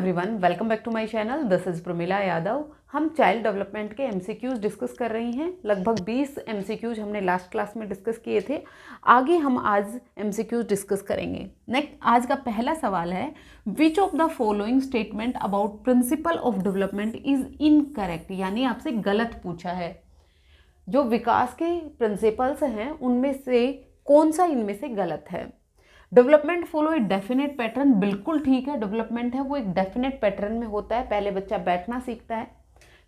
Everyone, welcome back to my channel. This is Pramila Yadav. हम child development के MCQs discuss कर रही हैं। लगभग 20 एमसीक्यूज हमने लास्ट क्लास में डिस्कस किए थे। आगे हम आज एमसीक्यूज डिस्कस करेंगे। नेक्स्ट, आज का पहला सवाल है, which of the following statement about principle of development is incorrect, यानी आपसे गलत पूछा है। जो विकास के प्रिंसिपल्स हैं उनमें से कौन सा इनमें से गलत है। Development follow a definite pattern, बिल्कुल ठीक है। डेवलपमेंट है वो एक डेफिनेट पैटर्न में होता है। पहले बच्चा बैठना सीखता है,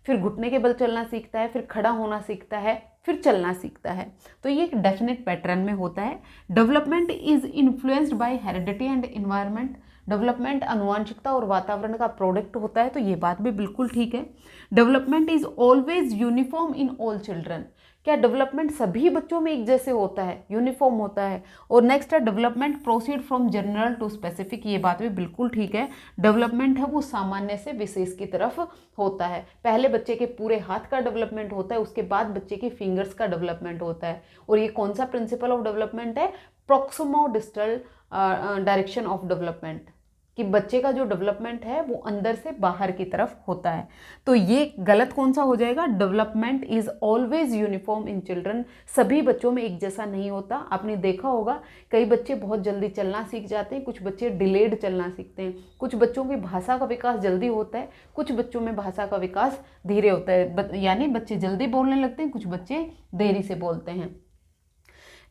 फिर घुटने के बल चलना सीखता है, फिर खड़ा होना सीखता है, फिर चलना सीखता है। तो ये एक डेफिनेट पैटर्न में होता है। Development is influenced by heredity and environment, development आनुवंशिकता और वातावरण का प्रोडक्ट होता है। तो ये बात भी बिल्कुल ठीक है। Development is always uniform in all children, क्या डेवलपमेंट सभी बच्चों में एक जैसे होता है, यूनिफॉर्म होता है। और नेक्स्ट है, development proceed from general to specific, ये बात भी बिल्कुल ठीक है। डेवलपमेंट है वो सामान्य से विशेष की तरफ होता है। पहले बच्चे के पूरे हाथ का डेवलपमेंट होता है, उसके बाद बच्चे की फिंगर्स का डेवलपमेंट होता है। और ये कौन सा प्रिंसिपल ऑफ डेवलपमेंट है? Proximo distal direction of development, कि बच्चे का जो डेवलपमेंट है वो अंदर से बाहर की तरफ होता है। तो ये गलत कौन सा हो जाएगा? Development is always uniform in children, सभी बच्चों में एक जैसा नहीं होता। आपने देखा होगा कई बच्चे बहुत जल्दी चलना सीख जाते हैं, कुछ बच्चे डिलेड चलना सीखते हैं। कुछ बच्चों की भाषा का विकास जल्दी होता है, कुछ बच्चों में भाषा का विकास धीरे होता है, यानी बच्चे जल्दी बोलने लगते हैं, कुछ बच्चे देरी से बोलते हैं।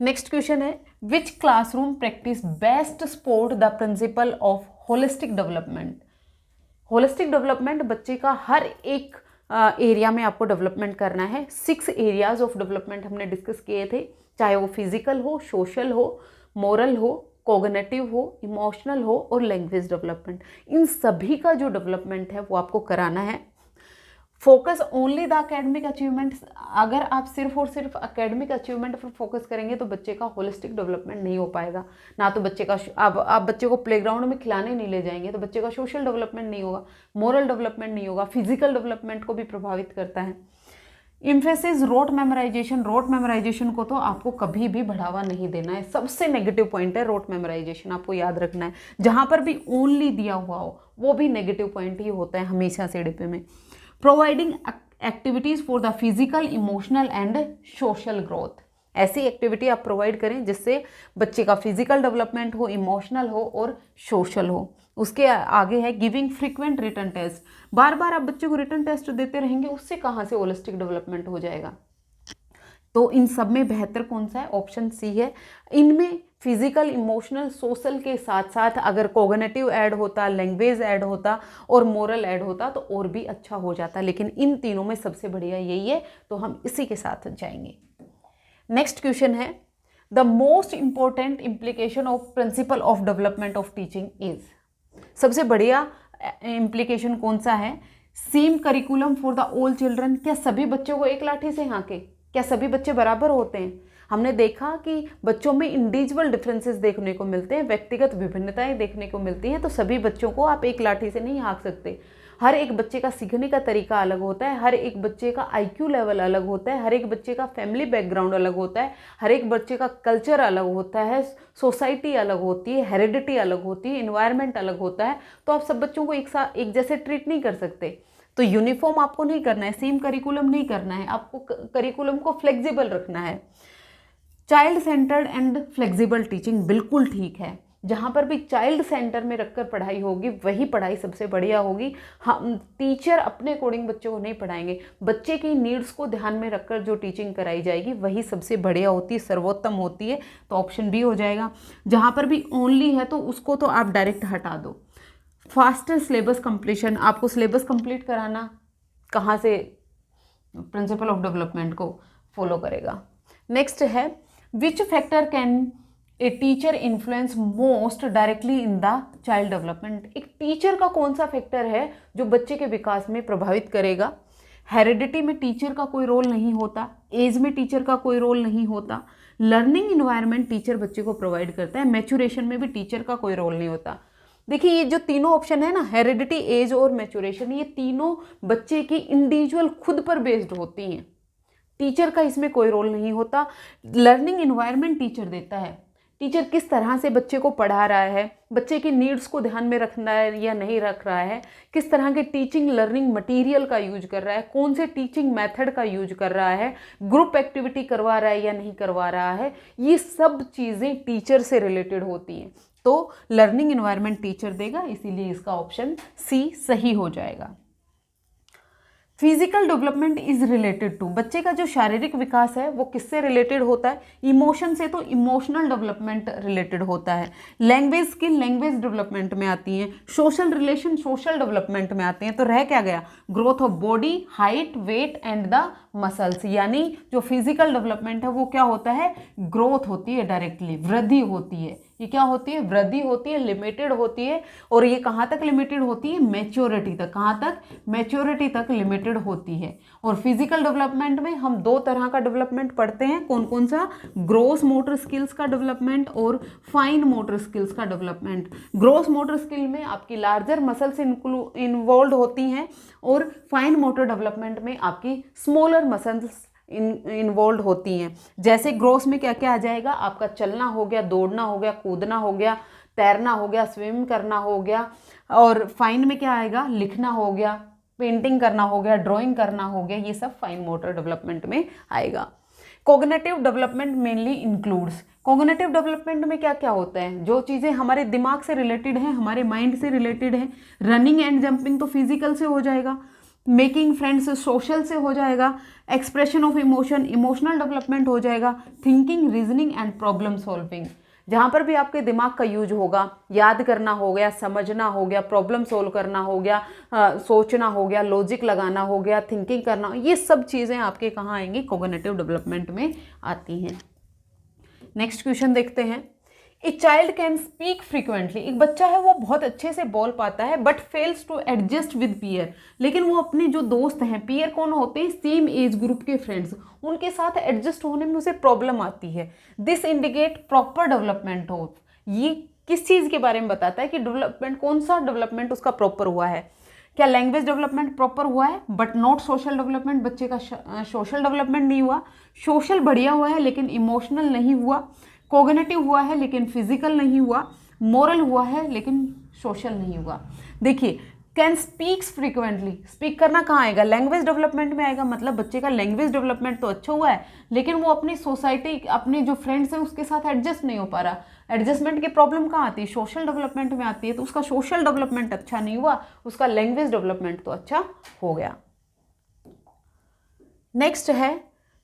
नेक्स्ट क्वेश्चन है, which classroom practice best support the principle of holistic development. Holistic development बच्चे का हर एक एरिया में आपको डेवलपमेंट करना है। 6 एरियाज ऑफ डेवलपमेंट हमने डिस्कस किए थे, चाहे वो फिजिकल हो, सोशल हो, मोरल हो, कोग्निटिव हो, इमोशनल हो और लैंग्वेज डेवलपमेंट। इन सभी का जो डेवलपमेंट है वो आपको कराना है। Focus only the academic achievements, अगर आप सिर्फ और सिर्फ एकेडमिक अचीवमेंट पर फोकस करेंगे तो बच्चे का होलिस्टिक डेवलपमेंट नहीं हो पाएगा। ना तो बच्चे का आप बच्चे को प्लेग्राउंड में खिलाने नहीं ले जाएंगे तो बच्चे का सोशल डेवलपमेंट नहीं होगा, मोरल डेवलपमेंट नहीं होगा, फिजिकल डेवलपमेंट को भी प्रभावित करता है। Emphasis rote memorisation, rote memorisation को तो आपको कभी भी बढ़ावा नहीं देना है। सबसे नेगेटिव पॉइंट है रोट मेमोराइजेशन, आपको याद रखना है। जहाँ पर भी ओनली दिया हुआ हो वो भी नेगेटिव पॉइंट ही होता है हमेशा से डिपे में। Providing activities for the physical, emotional and social growth, ऐसी एक्टिविटी आप प्रोवाइड करें जिससे बच्चे का फिजिकल डेवलपमेंट हो, इमोशनल हो और सोशल हो। उसके आगे है गिविंग फ्रीक्वेंट रिटर्न टेस्ट, बार बार आप बच्चे को रिटर्न टेस्ट देते रहेंगे, उससे कहाँ से होलिस्टिक डेवलपमेंट हो जाएगा। तो इन सब में बेहतर कौन सा है? ऑप्शन सी है। इनमें फिजिकल, इमोशनल, सोशल के साथ साथ अगर कोग्निटिव ऐड होता, लैंग्वेज ऐड होता और मोरल ऐड होता तो और भी अच्छा हो जाता, लेकिन इन तीनों में सबसे बढ़िया यही है, तो हम इसी के साथ जाएंगे। नेक्स्ट क्वेश्चन है, the most important implication of principle of development of teaching is, सबसे बढ़िया इम्प्लीकेशन कौन सा है? Same curriculum for the all children, क्या सभी बच्चों को एक लाठी से हाँके? क्या सभी बच्चे बराबर होते हैं? हमने देखा कि बच्चों में इंडिविजुअल डिफरेंसेस देखने को मिलते हैं, व्यक्तिगत विभिन्नताएं देखने को मिलती हैं। तो सभी बच्चों को आप एक लाठी से नहीं हाँक सकते। हर एक बच्चे का सीखने का तरीका अलग होता है, हर एक बच्चे का आईक्यू लेवल अलग होता है, हर एक बच्चे का फैमिली बैकग्राउंड अलग होता है, हर एक बच्चे का कल्चर अलग होता है, सोसाइटी अलग होती है, हेरिडिटी अलग होती है, इन्वायरमेंट अलग होता है। तो आप सब बच्चों को एक जैसे ट्रीट नहीं कर सकते। तो यूनिफॉर्म आपको नहीं करना है, सेम करिकुलम नहीं करना है, आपको करिकुलम को फ्लेक्सिबल रखना है। Child centred and flexible teaching बिल्कुल ठीक है। जहाँ पर भी चाइल्ड सेंटर में रखकर पढ़ाई होगी वही पढ़ाई सबसे बढ़िया होगी। हम टीचर अपने अकॉर्डिंग बच्चों को नहीं पढ़ाएंगे, बच्चे की नीड्स को ध्यान में रखकर जो टीचिंग कराई जाएगी वही सबसे बढ़िया होती है, सर्वोत्तम होती है। तो ऑप्शन बी हो जाएगा। जहाँ पर भी ओनली है तो उसको तो आप डायरेक्ट हटा दो। फास्टर सिलेबस कंप्लीशन, आपको सिलेबस कंप्लीट कराना कहाँ से प्रिंसिपल ऑफ डेवलपमेंट को फॉलो करेगा। नेक्स्ट है, which factor can a teacher influence most directly in the child development, एक टीचर का कौन सा फैक्टर है जो बच्चे के विकास में प्रभावित करेगा। हेरिडिटी में टीचर का कोई रोल नहीं होता, एज में टीचर का कोई रोल नहीं होता, लर्निंग इन्वायरमेंट टीचर बच्चे को प्रोवाइड करता है, मैच्योरेशन में भी टीचर का कोई रोल नहीं होता। देखिए ये जो तीनों ऑप्शन है ना, हेरिडिटी, एज और मैच्योरेशन, ये तीनों बच्चे की इंडिविजुअल खुद पर बेस्ड होती हैं, टीचर का इसमें कोई रोल नहीं होता। लर्निंग इन्वायरमेंट टीचर देता है, टीचर किस तरह से बच्चे को पढ़ा रहा है, बच्चे की नीड्स को ध्यान में रख रहा है या नहीं रख रहा है, किस तरह के टीचिंग लर्निंग मटेरियल का यूज कर रहा है, कौन से टीचिंग मेथड का यूज कर रहा है, ग्रुप एक्टिविटी करवा रहा है या नहीं करवा रहा है, ये सब चीज़ें टीचर से रिलेटेड होती हैं। तो लर्निंग एनवायरनमेंट टीचर देगा, इसीलिए इसका ऑप्शन सी सही हो जाएगा। Physical development is related to, बच्चे का जो शारीरिक विकास है वो किससे रिलेटेड होता है, इमोशन से, तो इमोशनल डेवलपमेंट रिलेटेड होता है। लैंग्वेज स्किल लैंग्वेज डेवलपमेंट में आती हैं, सोशल रिलेशन सोशल डेवलपमेंट में आते हैं। तो रह क्या गया, growth of body, height, weight and the muscles, यानी जो फिजिकल डेवलपमेंट है वो क्या होता है, ग्रोथ होती है, डायरेक्टली वृद्धि होती है। ये क्या होती है, वृद्धि होती है, लिमिटेड होती है। और ये कहाँ तक लिमिटेड होती है, मैच्योरिटी तक। कहाँ तक, मैच्योरिटी तक लिमिटेड होती है। और फिजिकल डेवलपमेंट में हम दो तरह का डेवलपमेंट पढ़ते हैं, कौन कौन सा, ग्रोस मोटर स्किल्स का डेवलपमेंट और फाइन मोटर स्किल्स का डेवलपमेंट। ग्रोस मोटर स्किल में आपकी लार्जर मसल्स इन्वॉल्व होती हैं और फाइन मोटर डेवलपमेंट में आपकी स्मॉलर मसल्स इन्वॉल्व होती हैं। जैसे ग्रोस में क्या क्या आ जाएगा, आपका चलना हो गया, दौड़ना हो गया, कूदना हो गया, तैरना हो गया, स्विम करना हो गया। और फाइन में क्या आएगा, लिखना हो गया, पेंटिंग करना हो गया, ड्राइंग करना हो गया, ये सब फाइन मोटर डेवलपमेंट में आएगा। Cognitive development mainly includes, cognitive development में क्या क्या होता है, जो चीज़ें हमारे दिमाग से रिलेटेड हैं, हमारे माइंड से रिलेटेड हैं। रनिंग एंड जंपिंग तो फिजिकल से हो जाएगा, मेकिंग फ्रेंड्स सोशल से हो जाएगा, expression of emotion emotional development हो जाएगा, thinking, reasoning and problem solving, जहाँ पर भी आपके दिमाग का यूज होगा, याद करना हो गया, समझना हो गया, प्रॉब्लम सोल्व करना हो गया, सोचना हो गया, लॉजिक लगाना हो गया, थिंकिंग करना, ये सब चीज़ें आपके कहाँ आएंगी, कोग्निटिव डेवलपमेंट में आती हैं। नेक्स्ट क्वेश्चन देखते हैं। A child can speak frequently, एक बच्चा है वो बहुत अच्छे से बोल पाता है but fails to adjust with peer, लेकिन वो अपने जो दोस्त हैं, पीयर कौन होते हैं, सेम एज ग्रुप के फ्रेंड्स, उनके साथ एडजस्ट होने में उसे प्रॉब्लम आती है। दिस इंडिकेट प्रॉपर डेवलपमेंट हो, ये किस चीज़ के बारे में बताता है कि डेवलपमेंट, कौन सा डेवलपमेंट उसका प्रॉपर हुआ है। क्या लैंग्वेज डेवलपमेंट प्रॉपर हुआ है बट नॉट सोशल डेवलपमेंट, बच्चे का सोशल डेवलपमेंट नहीं हुआ, सोशल बढ़िया हुआ है लेकिन इमोशनल नहीं हुआ, कोग्निटिव हुआ है लेकिन फिजिकल नहीं हुआ, मोरल हुआ है लेकिन सोशल नहीं हुआ। देखिए, कैन स्पीक्स फ्रीक्वेंटली, स्पीक करना कहाँ आएगा, लैंग्वेज डेवलपमेंट में आएगा, मतलब बच्चे का लैंग्वेज डेवलपमेंट तो अच्छा हुआ है लेकिन वो अपनी सोसाइटी, अपने जो फ्रेंड्स हैं उसके साथ एडजस्ट नहीं हो पा रहा। एडजस्टमेंट की प्रॉब्लम कहाँ आती है, सोशल डेवलपमेंट में आती है। तो उसका सोशल डेवलपमेंट अच्छा नहीं हुआ, उसका लैंग्वेज डेवलपमेंट तो अच्छा हो गया। नेक्स्ट है,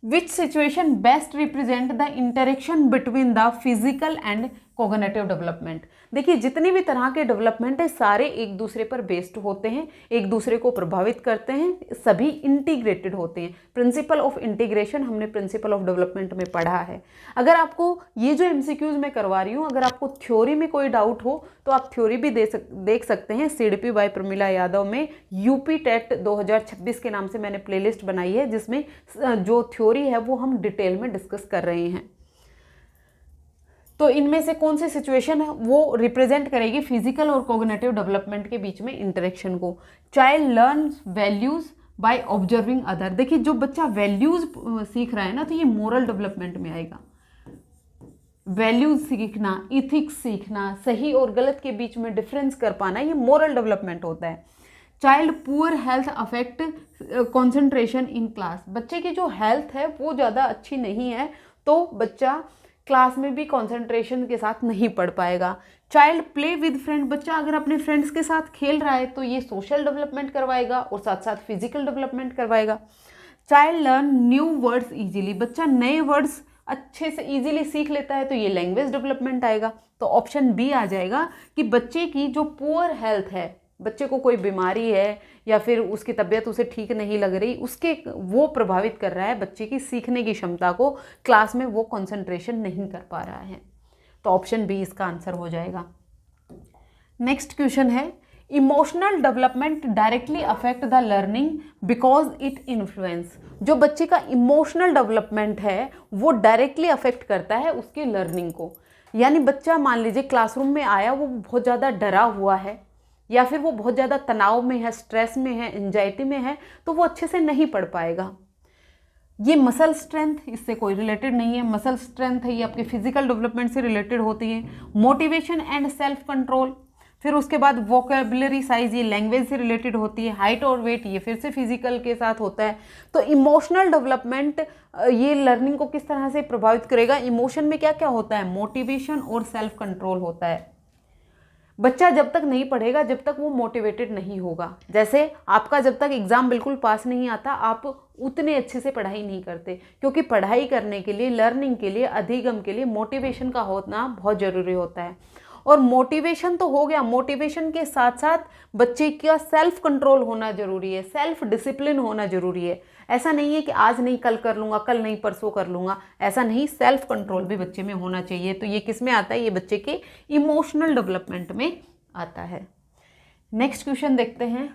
विच situation best represent the interaction between the physical and cognitive development. देखिए, जितनी भी तरह के डेवलपमेंट है सारे एक दूसरे पर बेस्ड होते हैं, एक दूसरे को प्रभावित करते हैं, सभी इंटीग्रेटेड होते हैं। प्रिंसिपल ऑफ इंटीग्रेशन हमने प्रिंसिपल ऑफ डेवलपमेंट में पढ़ा है। अगर आपको ये जो एमसीक्यूज मैं करवा रही हूँ, अगर आपको थ्योरी में कोई डाउट हो तो आप थ्योरी भी देख सकते हैं। सीडीपी बाय प्रमिला यादव में यूपी टेट 2026 के नाम से मैंने प्लेलिस्ट बनाई है, जिसमें जो थ्योरी है वो हम डिटेल में डिस्कस कर रहे हैं। तो इनमें से कौन सी सिचुएशन है वो रिप्रेजेंट करेगी फिजिकल और कोग्निटिव डेवलपमेंट के बीच में इंटरेक्शन को। Child learns values by observing other. देखिए, जो बच्चा वैल्यूज सीख रहा है ना, तो ये मोरल डेवलपमेंट में आएगा। वैल्यूज सीखना, इथिक्स सीखना, सही और गलत के बीच में डिफरेंस कर पाना, ये मोरल डेवलपमेंट होता है। Child poor health affect concentration in class. बच्चे की जो हेल्थ है वो ज़्यादा अच्छी नहीं है तो बच्चा क्लास में भी कंसंट्रेशन के साथ नहीं पढ़ पाएगा। चाइल्ड प्ले विद फ्रेंड, बच्चा अगर अपने फ्रेंड्स के साथ खेल रहा है तो ये सोशल डेवलपमेंट करवाएगा और साथ साथ फिजिकल डेवलपमेंट करवाएगा। Child learn new words easily, बच्चा नए वर्ड्स अच्छे से इजीली सीख लेता है तो ये लैंग्वेज डेवलपमेंट आएगा। तो ऑप्शन बी आ जाएगा कि बच्चे की जो पुअर हेल्थ है, बच्चे को कोई बीमारी है या फिर उसकी तबीयत उसे ठीक नहीं लग रही, उसके वो प्रभावित कर रहा है बच्चे की सीखने की क्षमता को, क्लास में वो कंसंट्रेशन नहीं कर पा रहा है। तो ऑप्शन बी इसका आंसर हो जाएगा। नेक्स्ट क्वेश्चन है, emotional development directly affect the learning because it influence. जो बच्चे का इमोशनल डेवलपमेंट है वो डायरेक्टली अफेक्ट करता है उसकी लर्निंग को। यानी बच्चा मान लीजिए क्लासरूम में आया, वो बहुत ज़्यादा डरा हुआ है या फिर वो बहुत ज़्यादा तनाव में है, स्ट्रेस में है, एंजाइटी में है, तो वो अच्छे से नहीं पढ़ पाएगा। ये मसल स्ट्रेंथ, इससे कोई रिलेटेड नहीं है। मसल स्ट्रेंथ है ये आपके फिजिकल डेवलपमेंट से रिलेटेड होती है। मोटिवेशन एंड सेल्फ कंट्रोल, फिर उसके बाद वोकेबुलरी साइज, ये लैंग्वेज से रिलेटेड होती है। हाइट और वेट, ये फिर से फिजिकल के साथ होता है। तो इमोशनल डेवलपमेंट ये लर्निंग को किस तरह से प्रभावित करेगा, इमोशन में क्या क्या होता है, मोटिवेशन और सेल्फ कंट्रोल होता है। बच्चा जब तक नहीं पढ़ेगा, जब तक वो मोटिवेटेड नहीं होगा, जैसे आपका जब तक एग्ज़ाम बिल्कुल पास नहीं आता, आप उतने अच्छे से पढ़ाई नहीं करते, क्योंकि पढ़ाई करने के लिए, लर्निंग के लिए, अधिगम के लिए मोटिवेशन का होना बहुत ज़रूरी होता है। और मोटिवेशन तो हो गया, मोटिवेशन के साथ साथ बच्चे का सेल्फ कंट्रोल होना ज़रूरी है, सेल्फ डिसिप्लिन होना ज़रूरी है। ऐसा नहीं है कि आज नहीं कल कर लूँगा, कल नहीं परसों कर लूँगा, ऐसा नहीं, सेल्फ कंट्रोल भी बच्चे में होना चाहिए। तो ये किस में आता है, ये बच्चे के इमोशनल डेवलपमेंट में आता है। नेक्स्ट क्वेश्चन देखते हैं।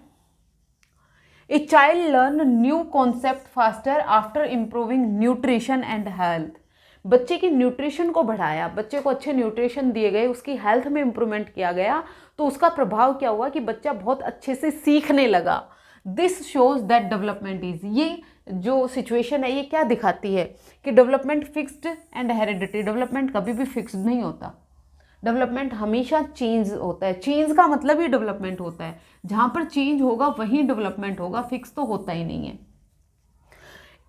A child learn new concept faster after improving nutrition and health. बच्चे की न्यूट्रिशन को बढ़ाया, बच्चे को अच्छे न्यूट्रिशन दिए गए, उसकी हेल्थ में इम्प्रूवमेंट किया गया, तो उसका प्रभाव क्या हुआ कि बच्चा बहुत अच्छे से सीखने लगा। This shows that development is, ये जो सिचुएशन है ये क्या दिखाती है कि development fixed and heredity, development कभी भी फिक्स्ड नहीं होता, डेवलपमेंट हमेशा चेंज होता है। चेंज का मतलब ही डेवलपमेंट होता है, जहाँ पर चेंज होगा वहीं डेवलपमेंट होगा, फिक्स तो होता ही नहीं है।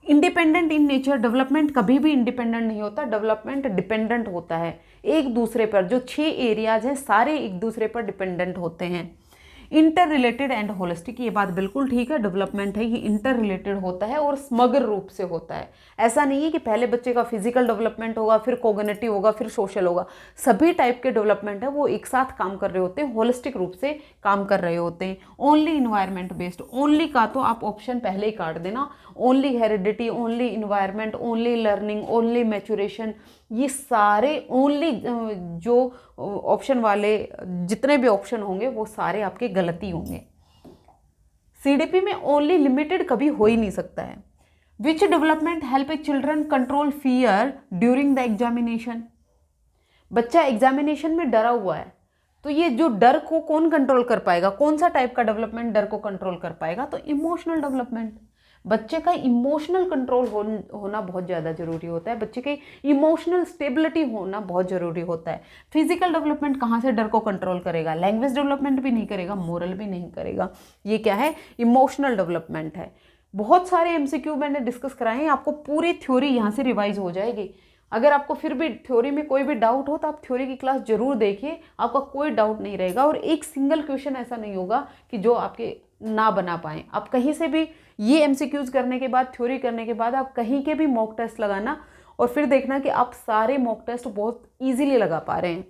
इंडिपेंडेंट इन नेचर, डेवलपमेंट कभी भी इंडिपेंडेंट नहीं होता, डेवलपमेंट डिपेंडेंट होता है एक दूसरे पर। जो 6 एरियाज हैं सारे एक दूसरे पर डिपेंडेंट होते हैं। इंटर रिलेटेड एंड होलिस्टिक, ये बात बिल्कुल ठीक है, डेवलपमेंट है ये इंटर रिलेटेड होता है और समग्र रूप से होता है। ऐसा नहीं है कि पहले बच्चे का फिजिकल डेवलपमेंट होगा, फिर कोग्निटिव होगा, फिर सोशल होगा। सभी टाइप के डेवलपमेंट है वो एक साथ काम कर रहे होते हैं, होलिस्टिक रूप से काम कर रहे होते हैं। ओनली इन्वायरमेंट बेस्ड, ओनली का तो आप ऑप्शन पहले ही काट देना, only heredity, only environment, only learning, only maturation, ये सारे ओनली जो ऑप्शन वाले जितने भी ऑप्शन होंगे वो सारे आपके गलती होंगे। सीडीपी में ओनली लिमिटेड कभी हो ही नहीं सकता है। विच development help A children control fear during the examination. बच्चा एग्जामिनेशन में डरा हुआ है, तो ये जो डर को कौन कंट्रोल कर पाएगा, कौन सा टाइप का डेवलपमेंट डर को कंट्रोल कर पाएगा, तो इमोशनल डेवलपमेंट। बच्चे का इमोशनल कंट्रोल होना बहुत ज़्यादा ज़रूरी होता है, बच्चे के इमोशनल स्टेबिलिटी होना बहुत ज़रूरी होता है। फिजिकल डेवलपमेंट कहाँ से डर को कंट्रोल करेगा, लैंग्वेज डेवलपमेंट भी नहीं करेगा, मोरल भी नहीं करेगा, ये क्या है, इमोशनल डेवलपमेंट है। बहुत सारे एमसीक्यू मैंने डिस्कस कराए हैं, आपको पूरी थ्योरी यहाँ से रिवाइज हो जाएगी। अगर आपको फिर भी थ्योरी में कोई भी डाउट हो तो आप थ्योरी की क्लास जरूर देखिए, आपका कोई डाउट नहीं रहेगा। और एक सिंगल क्वेश्चन ऐसा नहीं होगा कि जो आपके ना बना पाएँ। आप कहीं से भी ये एमसीक्यूज करने के बाद, थ्योरी करने के बाद आप कहीं के भी मॉक टेस्ट लगाना और फिर देखना कि आप सारे मॉक टेस्ट बहुत ईजिली लगा पा रहे हैं।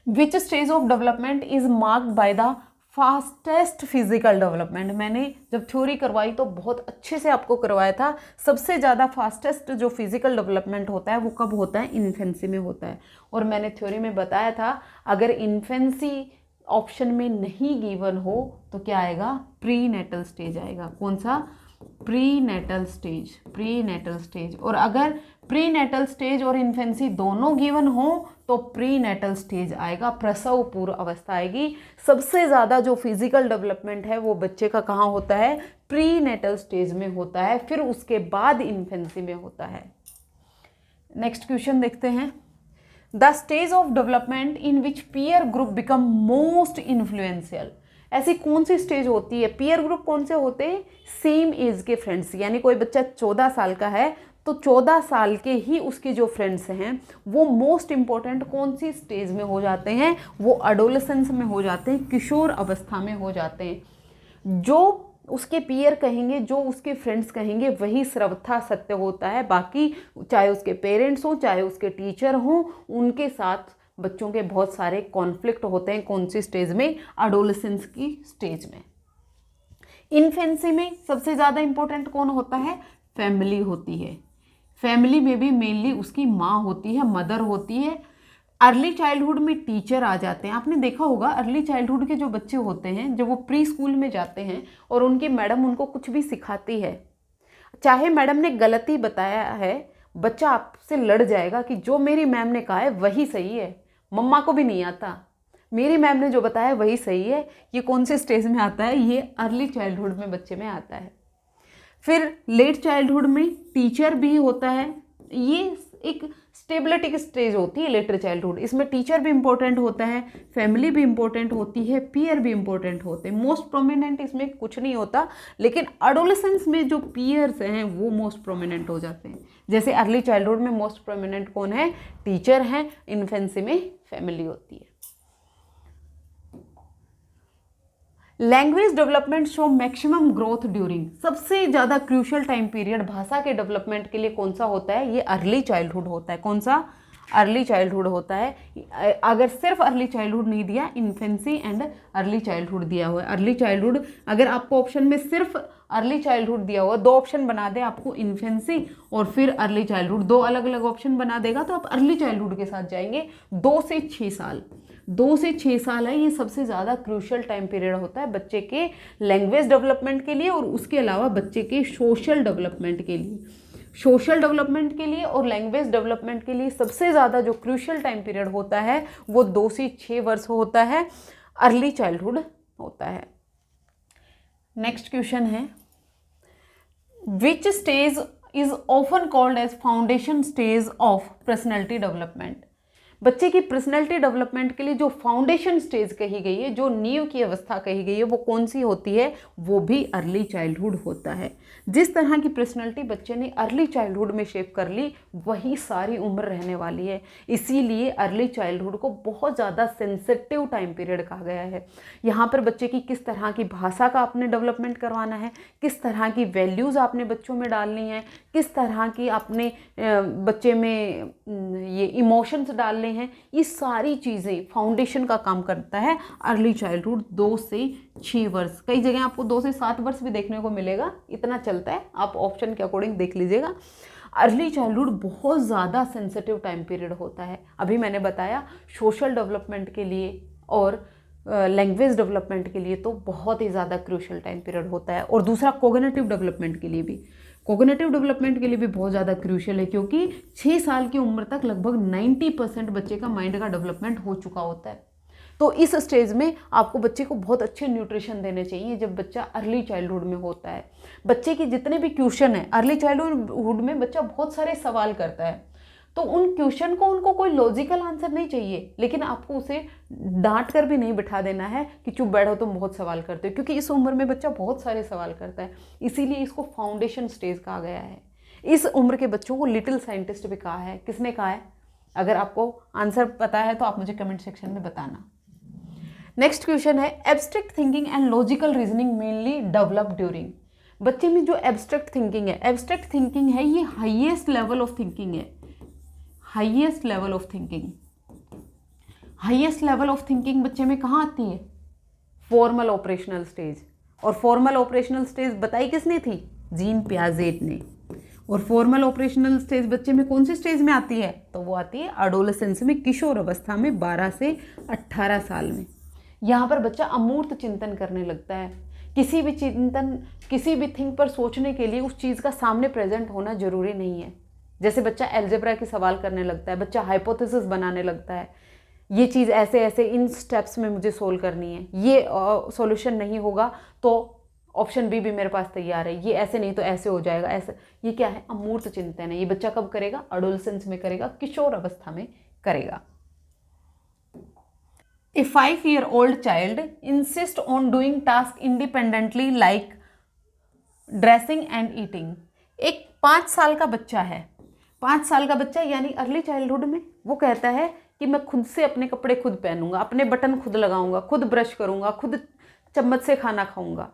Which stage of development is marked by the fastest physical development. मैंने जब थ्योरी करवाई तो बहुत अच्छे से आपको करवाया था। सबसे ज़्यादा फास्टेस्ट जो फिजिकल डेवलपमेंट होता है वो कब होता है, इन्फेंसी में होता है। और मैंने थ्योरी में बताया था अगर इन्फेंसी ऑप्शन में नहीं गिवन हो तो क्या आएगा, प्री नेटल स्टेज आएगा। कौन सा, prenatal stage, prenatal stage. और अगर प्री नेटल स्टेज और इन्फेंसी दोनों गिवन हो तो प्री नेटल स्टेज आएगा, प्रसव पूर्व अवस्था आएगी। सबसे ज़्यादा जो फिजिकल डेवलपमेंट है वो बच्चे का कहाँ होता है, प्री नेटल स्टेज में होता है, फिर उसके बाद इन्फेंसी में होता है। नेक्स्ट क्वेश्चन देखते हैं। The stage of development in which peer group become most influential. ऐसी कौन सी स्टेज होती है, पीयर ग्रुप कौन से होते हैं, सेम एज के फ्रेंड्स। यानी कोई बच्चा 14 साल का है तो 14 साल के ही उसके जो फ्रेंड्स हैं वो मोस्ट इम्पॉर्टेंट कौन सी स्टेज में हो जाते हैं, वो एडोलेसेंस में हो जाते हैं, किशोर अवस्था में हो जाते हैं। जो उसके पीयर कहेंगे, जो उसके फ्रेंड्स कहेंगे वही सर्वथा सत्य होता है। बाकी चाहे उसके पेरेंट्स हों, चाहे उसके टीचर हों, उनके साथ बच्चों के बहुत सारे कॉन्फ्लिक्ट होते हैं। कौन सी स्टेज में, एडोलेसेंस की स्टेज में। इन्फेंसी में सबसे ज़्यादा इंपॉर्टेंट कौन होता है, फैमिली होती है। फैमिली में भी मेनली उसकी माँ होती है, मदर होती है। अर्ली चाइल्डहुड में टीचर आ जाते हैं। आपने देखा होगा अर्ली चाइल्डहुड के जो बच्चे होते हैं जब वो प्री स्कूल में जाते हैं और उनकी मैडम उनको कुछ भी सिखाती है, चाहे मैडम ने गलती बताया है, बच्चा आपसे लड़ जाएगा कि जो मेरी मैम ने कहा है वही सही है, मम्मा को भी नहीं आता, मेरी मैम ने जो बताया है वही सही है। ये कौन से स्टेज में आता है, ये अर्ली चाइल्डहुड में बच्चे में आता है। फिर लेट चाइल्डहुड में टीचर भी होता है, ये एक स्टेबिलिटी की स्टेज होती है लेटर चाइल्डहुड। इसमें टीचर भी इंपॉर्टेंट होता है, फैमिली भी इंपॉर्टेंट होती है, पीयर भी इंपॉर्टेंट होते हैं। मोस्ट प्रोमिनेंट इसमें कुछ नहीं होता, लेकिन एडोलेसेंस में जो पीयर्स हैं वो मोस्ट प्रोमिनेंट हो जाते हैं। जैसे अर्ली चाइल्डहुड में मोस्ट प्रोमिनेंट कौन है, टीचर हैं, इन्फेंसी में फैमिली होती है। Language development show maximum growth during, सबसे ज़्यादा क्रूशियल टाइम पीरियड भाषा के डेवलपमेंट के लिए कौन सा होता है, ये अर्ली चाइल्डहुड होता है। कौन सा, अर्ली चाइल्डहुड होता है। अगर सिर्फ अर्ली चाइल्डहुड नहीं दिया, इन्फेंसी एंड अर्ली चाइल्डहुड दिया हुआ है। अर्ली चाइल्डहुड अगर आपको ऑप्शन में सिर्फ अर्ली चाइल्डहुड दिया हुआ, दो ऑप्शन बना दे आपको, इन्फेंसी और फिर अर्ली चाइल्डहुड, दो अलग अलग ऑप्शन बना देगा तो आप अर्ली चाइल्डहुड के साथ जाएंगे। 2 से 6 साल, 2 से 6 साल है, ये सबसे ज़्यादा क्रूशियल टाइम पीरियड होता है बच्चे के लैंग्वेज डेवलपमेंट के लिए और उसके अलावा बच्चे के सोशल डेवलपमेंट के लिए। सोशल डेवलपमेंट के लिए और लैंग्वेज डेवलपमेंट के लिए सबसे ज़्यादा जो क्रूशियल टाइम पीरियड होता है वो 2 से 6 वर्ष होता है, अर्ली चाइल्डहुड होता है। नेक्स्ट क्वेश्चन है, which stage is often called as foundation stage of personality development. बच्चे की पर्सनैलिटी डेवलपमेंट के लिए जो फाउंडेशन स्टेज कही गई है, जो नींव की अवस्था कही गई है, वो कौन सी होती है, वो भी अर्ली चाइल्डहुड होता है। जिस तरह की पर्सनैलिटी बच्चे ने अर्ली चाइल्डहुड में शेप कर ली, वही सारी उम्र रहने वाली है। इसीलिए अर्ली चाइल्डहुड को बहुत ज़्यादा सेंसिटिव टाइम पीरियड कहा गया है। यहाँ पर बच्चे की किस तरह की भाषा का आपने डेवलपमेंट करवाना है, किस तरह की वैल्यूज़ आपने बच्चों में डालनी है, किस तरह की आपने बच्चे में ये इमोशंस डालने हैं, ये सारी चीज़ें फाउंडेशन का काम करता है अर्ली चाइल्डहुड। 2 से 6 वर्ष, कई जगह आपको 2 से 7 वर्ष भी देखने को मिलेगा, इतना चलता है, आप ऑप्शन के अकॉर्डिंग देख लीजिएगा। अर्ली चाइल्डहुड बहुत ज़्यादा सेंसिटिव टाइम पीरियड होता है। अभी मैंने बताया सोशल डेवलपमेंट के लिए और लैंग्वेज डेवलपमेंट के लिए तो बहुत ही ज़्यादा क्रूशियल टाइम पीरियड होता है, और दूसरा कोग्निटिव डेवलपमेंट के लिए भी, कोग्निटिव डेवलपमेंट के लिए भी बहुत ज़्यादा क्रूशियल है, क्योंकि 6 साल की उम्र तक लगभग 90% बच्चे का माइंड का डेवलपमेंट हो चुका होता है। तो इस स्टेज में आपको बच्चे को बहुत अच्छे न्यूट्रिशन देने चाहिए जब बच्चा अर्ली चाइल्डहुड में होता है। बच्चे की जितने भी क्वेश्चन है, अर्ली चाइल्डहुड में बच्चा बहुत सारे सवाल करता है, तो उन क्वेश्चन को उनको कोई लॉजिकल आंसर नहीं चाहिए, लेकिन आपको उसे डांट कर भी नहीं बिठा देना है कि चुप बैठो तुम बहुत सवाल करते हो, क्योंकि इस उम्र में बच्चा बहुत सारे सवाल करता है। इसीलिए इसको फाउंडेशन स्टेज कहा गया है। इस उम्र के बच्चों को लिटिल साइंटिस्ट भी कहा है। किसने कहा है? अगर आपको आंसर पता है तो आप मुझे कमेंट सेक्शन में बताना। नेक्स्ट क्वेश्चन है, abstract thinking and logical reasoning mainly develop during. बच्चे में जो एब्स्ट्रैक्ट थिंकिंग है, एब्स्ट्रैक्ट थिंकिंग है, ये हाईएस्ट लेवल ऑफ थिंकिंग है। Highest level of thinking, highest level of thinking बच्चे में कहाँ आती है? Formal operational stage. और फॉर्मल ऑपरेशनल स्टेज बताई किसने थी? जीन पियाजेट ने। और फॉर्मल ऑपरेशनल स्टेज बच्चे में कौन सी स्टेज में आती है? तो वो आती है एडोलेसेंस में, किशोर अवस्था में, 12 से 18 साल में। यहाँ पर बच्चा अमूर्त चिंतन करने लगता है। किसी भी थिंग पर सोचने के लिए उस चीज़ का सामने प्रेजेंट होना जरूरी नहीं है। जैसे बच्चा अलजेब्रा के सवाल करने लगता है, बच्चा हाइपोथेसिस बनाने लगता है, ये चीज़ ऐसे ऐसे इन स्टेप्स में मुझे सोल्व करनी है, ये सॉल्यूशन नहीं होगा तो ऑप्शन बी भी मेरे पास तैयार है, ये ऐसे नहीं तो ऐसे हो जाएगा, ऐसे। ये क्या है? अमूर्त चिंतन है। ये बच्चा कब करेगा? एडोलेसेंस में करेगा, किशोर अवस्था में करेगा। A 5-year-old child insists on doing tasks independently like dressing and eating. एक 5 साल का बच्चा है, 5 साल का बच्चा यानी अर्ली चाइल्डहुड में, वो कहता है कि मैं खुद से अपने कपड़े खुद पहनूंगा, अपने बटन खुद लगाऊंगा, खुद ब्रश करूंगा, खुद चम्मच से खाना खाऊंगा।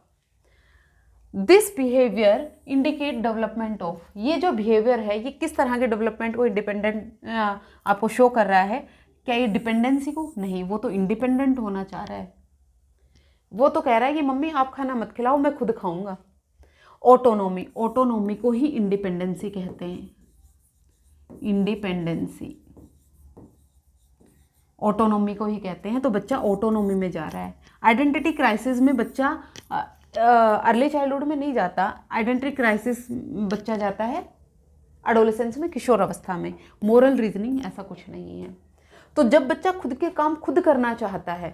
This behaviour indicate development of, ये जो बिहेवियर है ये किस तरह के डेवलपमेंट को इंडिपेंडेंट आपको शो कर रहा है? क्या ये डिपेंडेंसी को? नहीं, वो तो इंडिपेंडेंट होना चाह रहा है। वो तो कह रहा है कि मम्मी आप खाना मत खिलाओ, मैं खुद खाऊंगा। ऑटोनॉमी, ऑटोनॉमी को ही इंडिपेंडेंसी कहते हैं। इंडिपेंडेंसी ऑटोनॉमी को ही कहते हैं। तो बच्चा ऑटोनॉमी में जा रहा है। आइडेंटिटी क्राइसिस में बच्चा अर्ली चाइल्डहुड में नहीं जाता, आइडेंटिटी क्राइसिस बच्चा जाता है एडोलेसेंस में, किशोर अवस्था में। मोरल रीजनिंग ऐसा कुछ नहीं है। तो जब बच्चा खुद के काम खुद करना चाहता है,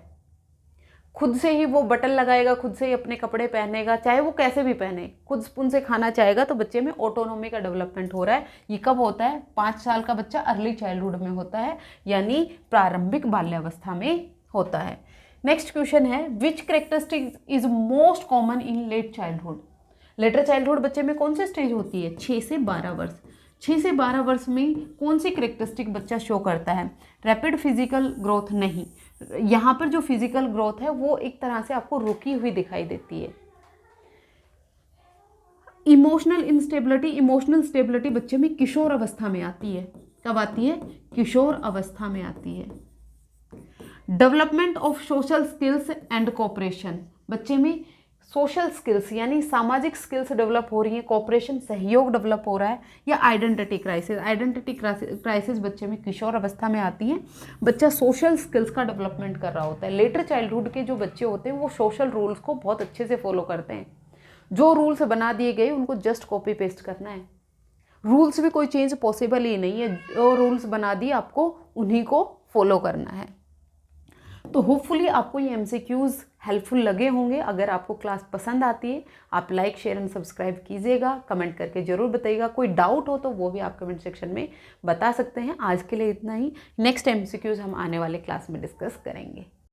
खुद से ही वो बटन लगाएगा, खुद से ही अपने कपड़े पहनेगा, चाहे वो कैसे भी पहने, खुद स्पून से खाना चाहेगा, तो बच्चे में ऑटोनॉमी का डेवलपमेंट हो रहा है। ये कब होता है? 5 साल का बच्चा अर्ली चाइल्डहुड में होता है, यानी प्रारंभिक बाल्यावस्था में होता है। नेक्स्ट क्वेश्चन है, which characteristic is most common in late childhood? Later childhood बच्चे में कौन सी स्टेज होती है? 6 से 12 वर्ष। 6 से 12 वर्ष में कौन सी कैरेक्टरिस्टिक बच्चा शो करता है? रैपिड फिजिकल ग्रोथ नहीं, यहाँ पर जो फिजिकल ग्रोथ है वो एक तरह से आपको रुकी हुई दिखाई देती है। इमोशनल इंस्टेबिलिटी, इमोशनल स्टेबिलिटी बच्चे में किशोर अवस्था में आती है। कब आती है? किशोर अवस्था में आती है। Development of social skills and cooperation, बच्चे में सोशल स्किल्स यानी सामाजिक स्किल्स डेवलप हो रही हैं, कोऑपरेशन सहयोग डेवलप हो रहा है, या आइडेंटिटी क्राइसिस। आइडेंटिटी क्राइसिस बच्चे में किशोर अवस्था में आती है। बच्चा सोशल स्किल्स का डेवलपमेंट कर रहा होता है। लेटर चाइल्डहुड के जो बच्चे होते हैं वो सोशल रूल्स को बहुत अच्छे से फॉलो करते हैं। जो रूल्स बना दिए गए उनको जस्ट कॉपी पेस्ट करना है। रूल्स भी कोई चेंज पॉसिबल ही नहीं है, जो रूल्स बना दिए आपको उन्हीं को फॉलो करना है। तो होपफुली आपको ये MCQs हेल्पफुल लगे होंगे। अगर आपको क्लास पसंद आती है आप लाइक, शेयर एंड सब्सक्राइब कीजिएगा। कमेंट करके ज़रूर बताइएगा। कोई डाउट हो तो वो भी आप कमेंट सेक्शन में बता सकते हैं। आज के लिए इतना ही। नेक्स्ट MCQs हम आने वाले क्लास में डिस्कस करेंगे।